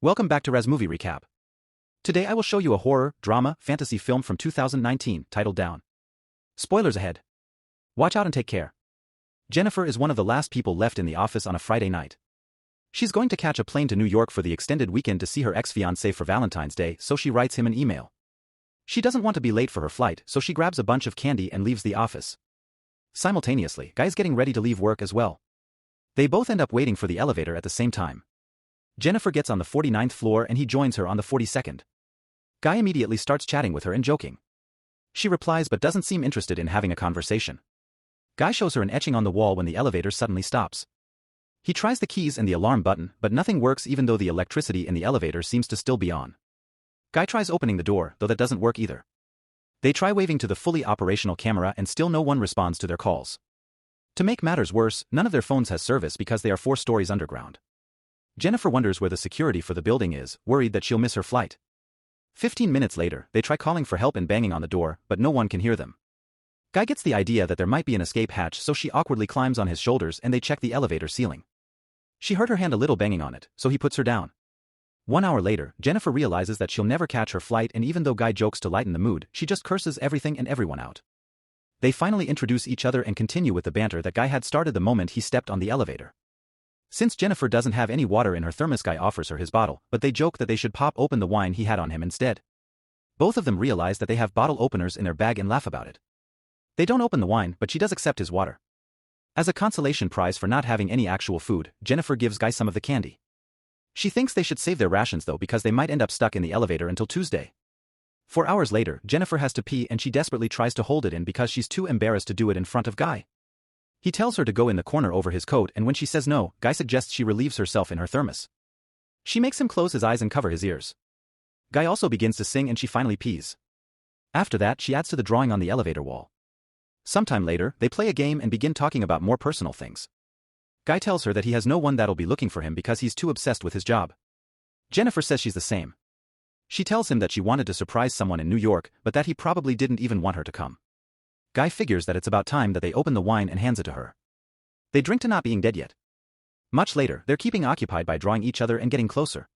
Welcome back to Raaz Movie Recap. Today I will show you a horror, drama, fantasy film from 2019 titled Down. Spoilers ahead. Watch out and take care. Jennifer is one of the last people left in the office on a Friday night. She's going to catch a plane to New York for the extended weekend to see her ex-fiancé for Valentine's Day, so she writes him an email. She doesn't want to be late for her flight, so she grabs a bunch of candy and leaves the office. Simultaneously, Guy's getting ready to leave work as well. They both end up waiting for the elevator at the same time. Jennifer gets on the 49th floor and he joins her on the 42nd. Guy immediately starts chatting with her and joking. She replies but doesn't seem interested in having a conversation. Guy shows her an etching on the wall when the elevator suddenly stops. He tries the keys and the alarm button, but nothing works even though the electricity in the elevator seems to still be on. Guy tries opening the door, though that doesn't work either. They try waving to the fully operational camera and still no one responds to their calls. To make matters worse, none of their phones has service because they are 4 stories underground. Jennifer wonders where the security for the building is, worried that she'll miss her flight. 15 minutes later, they try calling for help and banging on the door, but no one can hear them. Guy gets the idea that there might be an escape hatch, so she awkwardly climbs on his shoulders and they check the elevator ceiling. She heard her hand a little banging on it, so he puts her down. 1 hour later, Jennifer realizes that she'll never catch her flight, and even though Guy jokes to lighten the mood, she just curses everything and everyone out. They finally introduce each other and continue with the banter that Guy had started the moment he stepped on the elevator. Since Jennifer doesn't have any water in her thermos, Guy offers her his bottle, but they joke that they should pop open the wine he had on him instead. Both of them realize that they have bottle openers in their bag and laugh about it. They don't open the wine, but she does accept his water. As a consolation prize for not having any actual food, Jennifer gives Guy some of the candy. She thinks they should save their rations though because they might end up stuck in the elevator until Tuesday. 4 hours later, Jennifer has to pee and she desperately tries to hold it in because she's too embarrassed to do it in front of Guy. He tells her to go in the corner over his coat, and when she says no, Guy suggests she relieves herself in her thermos. She makes him close his eyes and cover his ears. Guy also begins to sing and she finally pees. After that, she adds to the drawing on the elevator wall. Sometime later, they play a game and begin talking about more personal things. Guy tells her that he has no one that'll be looking for him because he's too obsessed with his job. Jennifer says she's the same. She tells him that she wanted to surprise someone in New York, but that he probably didn't even want her to come. Guy figures that it's about time that they open the wine and hands it to her. They drink to not being dead yet. Much later, they're keeping occupied by drawing each other and getting closer.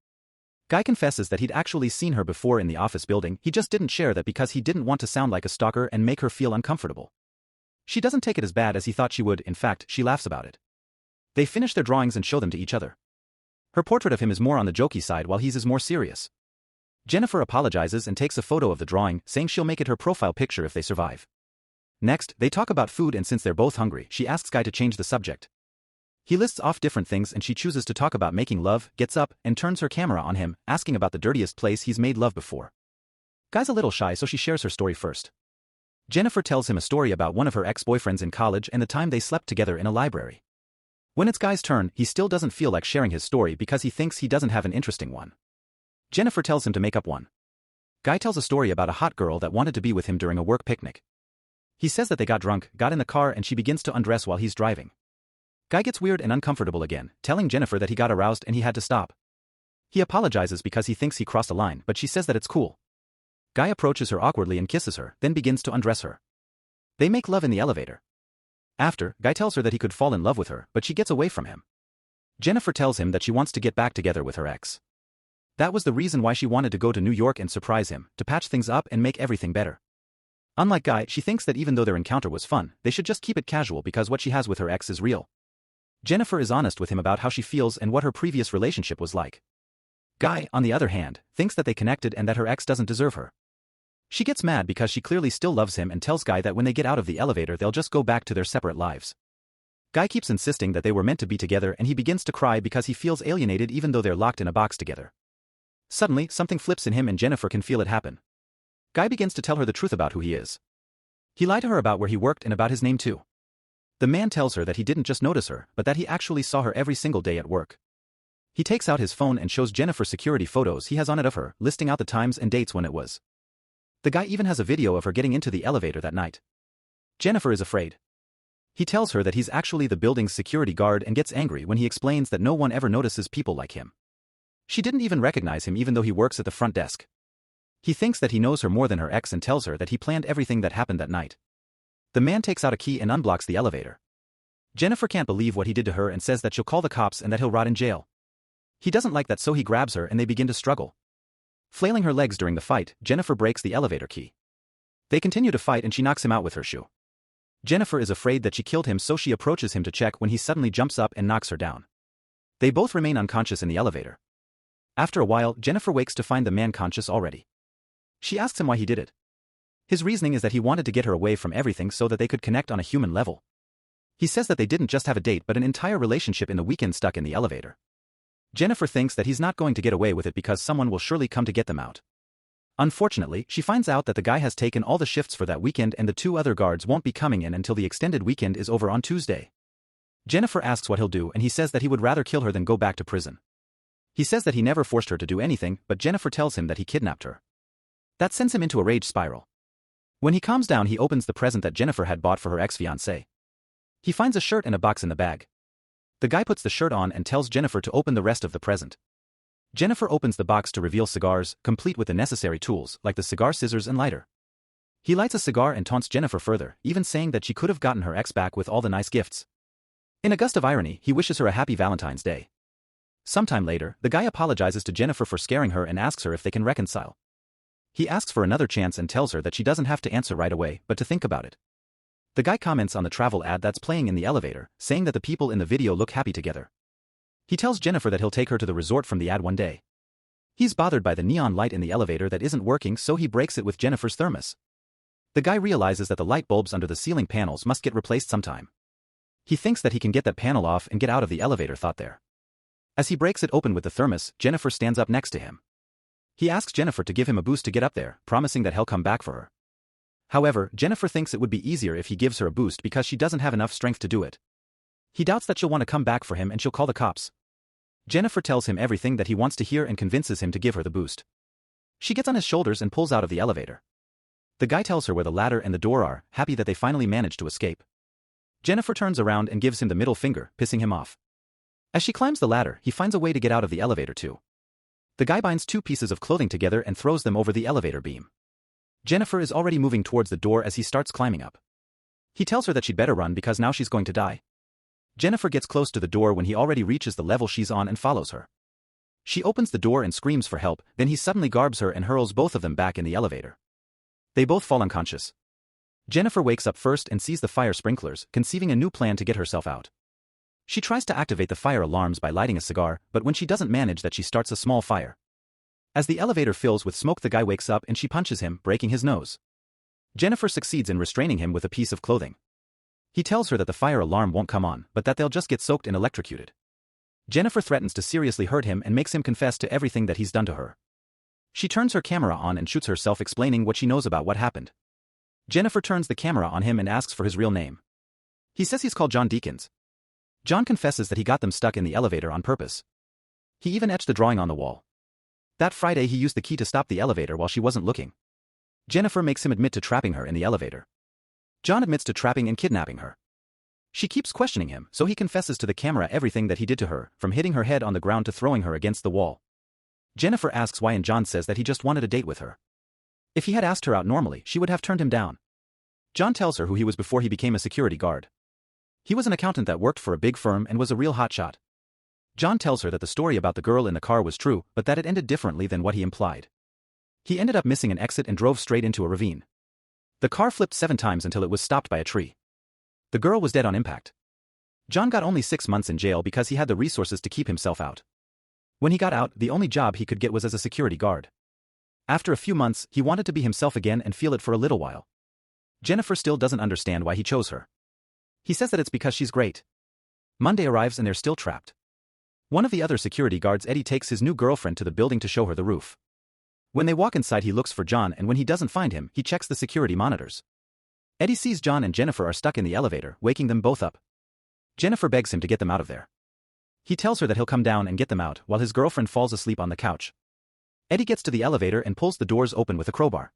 Guy confesses that he'd actually seen her before in the office building, he just didn't share that because he didn't want to sound like a stalker and make her feel uncomfortable. She doesn't take it as bad as he thought she would, in fact, she laughs about it. They finish their drawings and show them to each other. Her portrait of him is more on the jokey side while his is more serious. Jennifer apologizes and takes a photo of the drawing, saying she'll make it her profile picture if they survive. Next, they talk about food, and since they're both hungry, she asks Guy to change the subject. He lists off different things and she chooses to talk about making love, gets up, and turns her camera on him, asking about the dirtiest place he's made love before. Guy's a little shy, so she shares her story first. Jennifer tells him a story about one of her ex-boyfriends in college and the time they slept together in a library. When it's Guy's turn, he still doesn't feel like sharing his story because he thinks he doesn't have an interesting one. Jennifer tells him to make up one. Guy tells a story about a hot girl that wanted to be with him during a work picnic. He says that they got drunk, got in the car, and she begins to undress while he's driving. Guy gets weird and uncomfortable again, telling Jennifer that he got aroused and he had to stop. He apologizes because he thinks he crossed a line, but she says that it's cool. Guy approaches her awkwardly and kisses her, then begins to undress her. They make love in the elevator. After, Guy tells her that he could fall in love with her, but she gets away from him. Jennifer tells him that she wants to get back together with her ex. That was the reason why she wanted to go to New York and surprise him, to patch things up and make everything better. Unlike Guy, she thinks that even though their encounter was fun, they should just keep it casual because what she has with her ex is real. Jennifer is honest with him about how she feels and what her previous relationship was like. Guy, on the other hand, thinks that they connected and that her ex doesn't deserve her. She gets mad because she clearly still loves him and tells Guy that when they get out of the elevator they'll just go back to their separate lives. Guy keeps insisting that they were meant to be together and he begins to cry because he feels alienated even though they're locked in a box together. Suddenly, something flips in him and Jennifer can feel it happen. Guy begins to tell her the truth about who he is. He lied to her about where he worked and about his name too. The man tells her that he didn't just notice her, but that he actually saw her every single day at work. He takes out his phone and shows Jennifer security photos he has on it of her, listing out the times and dates when it was. The guy even has a video of her getting into the elevator that night. Jennifer is afraid. He tells her that he's actually the building's security guard and gets angry when he explains that no one ever notices people like him. She didn't even recognize him even though he works at the front desk. He thinks that he knows her more than her ex and tells her that he planned everything that happened that night. The man takes out a key and unblocks the elevator. Jennifer can't believe what he did to her and says that she'll call the cops and that he'll rot in jail. He doesn't like that, so he grabs her and they begin to struggle. Flailing her legs during the fight, Jennifer breaks the elevator key. They continue to fight and she knocks him out with her shoe. Jennifer is afraid that she killed him, so she approaches him to check when he suddenly jumps up and knocks her down. They both remain unconscious in the elevator. After a while, Jennifer wakes to find the man conscious already. She asks him why he did it. His reasoning is that he wanted to get her away from everything so that they could connect on a human level. He says that they didn't just have a date but an entire relationship in the weekend stuck in the elevator. Jennifer thinks that he's not going to get away with it because someone will surely come to get them out. Unfortunately, she finds out that the guy has taken all the shifts for that weekend and the 2 other guards won't be coming in until the extended weekend is over on Tuesday. Jennifer asks what he'll do and he says that he would rather kill her than go back to prison. He says that he never forced her to do anything, but Jennifer tells him that he kidnapped her. That sends him into a rage spiral. When he calms down, he opens the present that Jennifer had bought for her ex-fiancé. He finds a shirt and a box in the bag. The guy puts the shirt on and tells Jennifer to open the rest of the present. Jennifer opens the box to reveal cigars, complete with the necessary tools, like the cigar scissors and lighter. He lights a cigar and taunts Jennifer further, even saying that she could have gotten her ex back with all the nice gifts. In a gust of irony, he wishes her a happy Valentine's Day. Sometime later, the guy apologizes to Jennifer for scaring her and asks her if they can reconcile. He asks for another chance and tells her that she doesn't have to answer right away, but to think about it. The guy comments on the travel ad that's playing in the elevator, saying that the people in the video look happy together. He tells Jennifer that he'll take her to the resort from the ad one day. He's bothered by the neon light in the elevator that isn't working, so he breaks it with Jennifer's thermos. The guy realizes that the light bulbs under the ceiling panels must get replaced sometime. He thinks that he can get that panel off and get out of the elevator thought there. As he breaks it open with the thermos, Jennifer stands up next to him. He asks Jennifer to give him a boost to get up there, promising that he'll come back for her. However, Jennifer thinks it would be easier if he gives her a boost because she doesn't have enough strength to do it. He doubts that she'll want to come back for him and she'll call the cops. Jennifer tells him everything that he wants to hear and convinces him to give her the boost. She gets on his shoulders and pulls out of the elevator. The guy tells her where the ladder and the door are, happy that they finally managed to escape. Jennifer turns around and gives him the middle finger, pissing him off. As she climbs the ladder, he finds a way to get out of the elevator too. The guy binds 2 pieces of clothing together and throws them over the elevator beam. Jennifer is already moving towards the door as he starts climbing up. He tells her that she'd better run because now she's going to die. Jennifer gets close to the door when he already reaches the level she's on and follows her. She opens the door and screams for help, then he suddenly garbs her and hurls both of them back in the elevator. They both fall unconscious. Jennifer wakes up first and sees the fire sprinklers, conceiving a new plan to get herself out. She tries to activate the fire alarms by lighting a cigar, but when she doesn't manage that, she starts a small fire. As the elevator fills with smoke, the guy wakes up and she punches him, breaking his nose. Jennifer succeeds in restraining him with a piece of clothing. He tells her that the fire alarm won't come on, but that they'll just get soaked and electrocuted. Jennifer threatens to seriously hurt him and makes him confess to everything that he's done to her. She turns her camera on and shoots herself, explaining what she knows about what happened. Jennifer turns the camera on him and asks for his real name. He says he's called John Deakins. John confesses that he got them stuck in the elevator on purpose. He even etched the drawing on the wall. That Friday he used the key to stop the elevator while she wasn't looking. Jennifer makes him admit to trapping her in the elevator. John admits to trapping and kidnapping her. She keeps questioning him, so he confesses to the camera everything that he did to her, from hitting her head on the ground to throwing her against the wall. Jennifer asks why and John says that he just wanted a date with her. If he had asked her out normally, she would have turned him down. John tells her who he was before he became a security guard. He was an accountant that worked for a big firm and was a real hotshot. John tells her that the story about the girl in the car was true, but that it ended differently than what he implied. He ended up missing an exit and drove straight into a ravine. The car flipped 7 times until it was stopped by a tree. The girl was dead on impact. John got only 6 months in jail because he had the resources to keep himself out. When he got out, the only job he could get was as a security guard. After a few months, he wanted to be himself again and feel it for a little while. Jennifer still doesn't understand why he chose her. He says that it's because she's great. Monday arrives and they're still trapped. One of the other security guards, Eddie, takes his new girlfriend to the building to show her the roof. When they walk inside, he looks for John, and when he doesn't find him, he checks the security monitors. Eddie sees John and Jennifer are stuck in the elevator, waking them both up. Jennifer begs him to get them out of there. He tells her that he'll come down and get them out while his girlfriend falls asleep on the couch. Eddie gets to the elevator and pulls the doors open with a crowbar.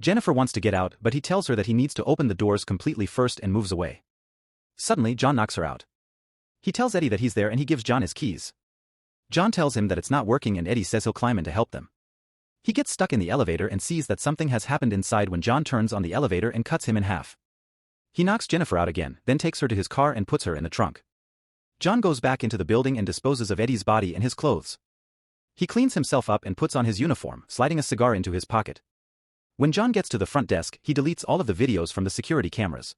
Jennifer wants to get out, but he tells her that he needs to open the doors completely first and moves away. Suddenly, John knocks her out. He tells Eddie that he's there and he gives John his keys. John tells him that it's not working and Eddie says he'll climb in to help them. He gets stuck in the elevator and sees that something has happened inside when John turns on the elevator and cuts him in half. He knocks Jennifer out again, then takes her to his car and puts her in the trunk. John goes back into the building and disposes of Eddie's body and his clothes. He cleans himself up and puts on his uniform, sliding a cigar into his pocket. When John gets to the front desk, he deletes all of the videos from the security cameras.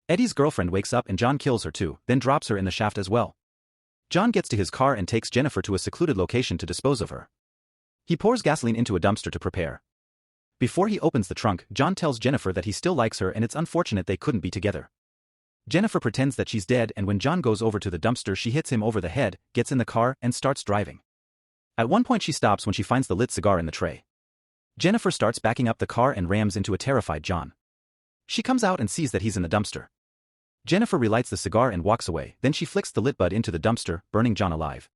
Eddie's girlfriend wakes up and John kills her too, then drops her in the shaft as well. John gets to his car and takes Jennifer to a secluded location to dispose of her. He pours gasoline into a dumpster to prepare. Before he opens the trunk, John tells Jennifer that he still likes her and it's unfortunate they couldn't be together. Jennifer pretends that she's dead, and when John goes over to the dumpster she hits him over the head, gets in the car, and starts driving. At one point she stops when she finds the lit cigar in the tray. Jennifer starts backing up the car and rams into a terrified John. She comes out and sees that he's in the dumpster. Jennifer relights the cigar and walks away, then she flicks the lit bud into the dumpster, burning John alive.